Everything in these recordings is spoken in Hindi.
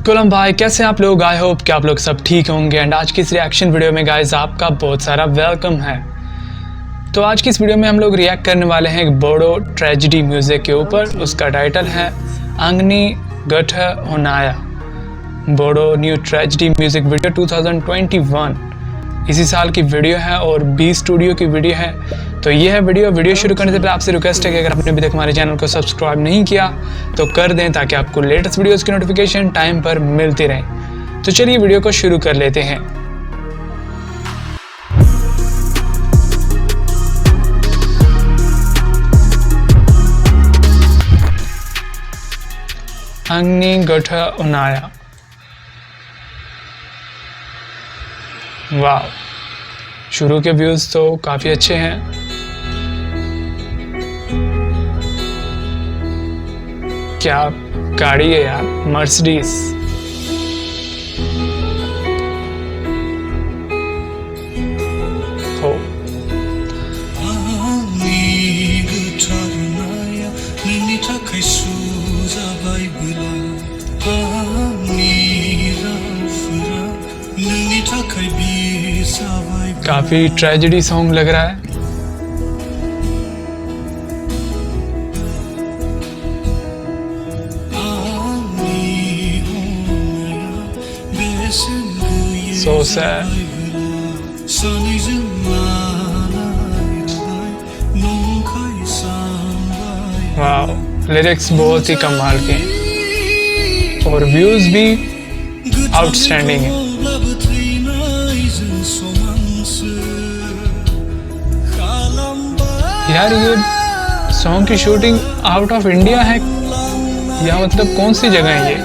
गुलाम भाई, कैसे हैं आप लोग। आई होप कि आप लोग सब ठीक होंगे। एंड आज की इस रिएक्शन वीडियो में गाइस आपका बहुत सारा वेलकम है। तो आज की इस वीडियो में हम लोग रिएक्ट करने वाले हैं एक बोडो ट्रेजेडी म्यूजिक के ऊपर। उसका टाइटल है अंगनी गठ होनाया, Bodo new tragedy music video 2021। इसी साल की वीडियो है और बी स्टूडियो की वीडियो है। तो ये है वीडियो शुरू करने से पहले आपसे रिक्वेस्ट है कि अगर आपने अभी तक हमारे चैनल को सब्सक्राइब नहीं किया तो कर दें, ताकि आपको लेटेस्ट वीडियोस की नोटिफिकेशन टाइम पर मिलती रहे। तो चलिए वीडियो को शुरू कर लेते हैं। अंगनी गठ उनाया, वाह, शुरू के व्यूज तो काफी अच्छे हैं। क्या गाड़ी है यार, मर्सिडीज। हो काफी ट्रेजेडी सॉन्ग लग रहा है। So sad. वाह, लिरिक्स बहुत ही कमाल के हैं और व्यूज भी आउटस्टैंडिंग है। यार ये सॉन्ग की शूटिंग आउट ऑफ इंडिया है या मतलब कौन सी जगह है ये?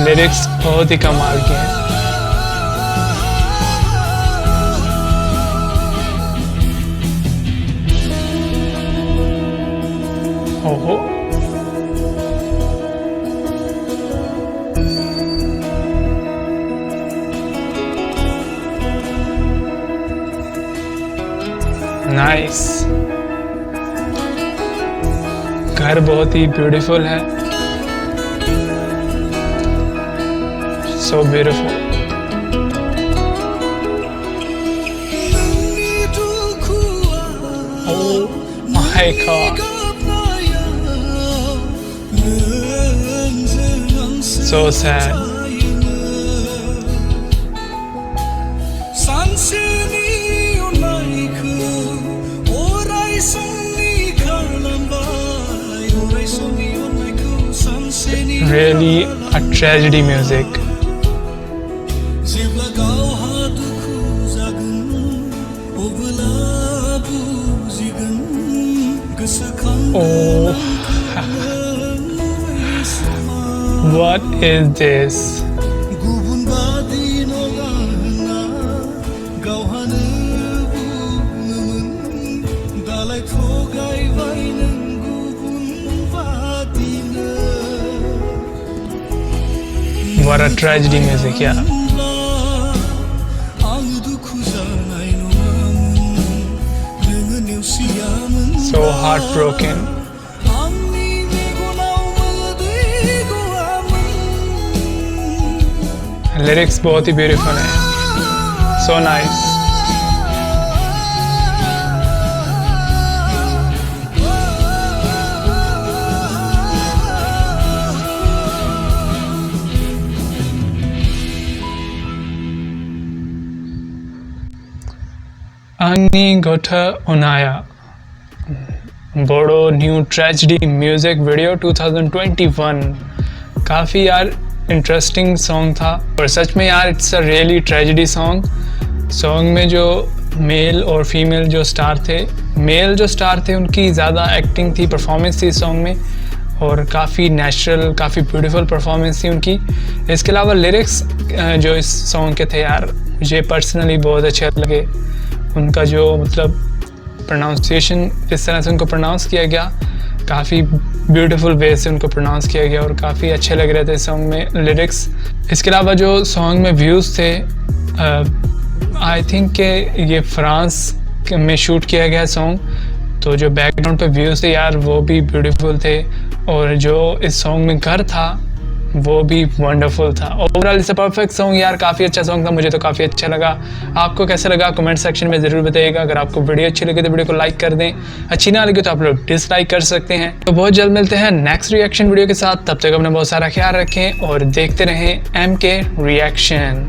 लिरिक्स बहुत ही कमाल के हैं। ओहो, नाइस। घर बहुत ही ब्यूटीफुल है, so beautiful. Oh my God, so sad. Really a tragedy music. Oh, what is this? What a tragedy music, yeah. So heartbroken. Lyrics बहुत ही ब्यूटीफुल है, so nice. अंगनी गठ उनाया, Bodo new tragedy music video 2021। काफ़ी यार इंटरेस्टिंग सॉन्ग था और सच में यार it's a really tragedy song. Song में जो मेल और फीमेल जो स्टार थे, मेल जो स्टार थे उनकी ज़्यादा एक्टिंग थी, परफॉर्मेंस थी सॉन्ग में, और काफ़ी नेचुरल, काफ़ी ब्यूटीफुल परफॉर्मेंस थी उनकी। इसके अलावा लिरिक्स जो इस सॉन्ग के थे यार, मुझे पर्सनली बहुत अच्छे लगे। उनका जो मतलब प्रोनाउंसिएशन, इस तरह से उनको प्रोनाउंस किया गया, काफ़ी ब्यूटीफुल वे से उनको प्रोनाउंस किया गया और काफ़ी अच्छे लग रहे थे सॉन्ग में लिरिक्स। इसके अलावा जो सॉन्ग में व्यूज़ थे आई थिंक कि ये फ्रांस में शूट किया गया सॉन्ग, तो जो बैकग्राउंड पे व्यूज़ थे यार वो भी ब्यूटीफुल थे, और जो इस सॉन्ग में घर था वो भी वंडरफुल था। Overall it's a perfect song यार, काफ़ी अच्छा सॉन्ग था, मुझे तो काफ़ी अच्छा लगा। आपको कैसा लगा कमेंट सेक्शन में ज़रूर बताइएगा। अगर आपको वीडियो अच्छी लगी तो वीडियो को लाइक कर दें, अच्छी ना लगी तो आप लोग डिसलाइक कर सकते हैं। तो बहुत जल्द मिलते हैं नेक्स्ट रिएक्शन वीडियो के साथ, तब तक अपना बहुत सारा ख्याल रखें और देखते रहें MK रिएक्शन।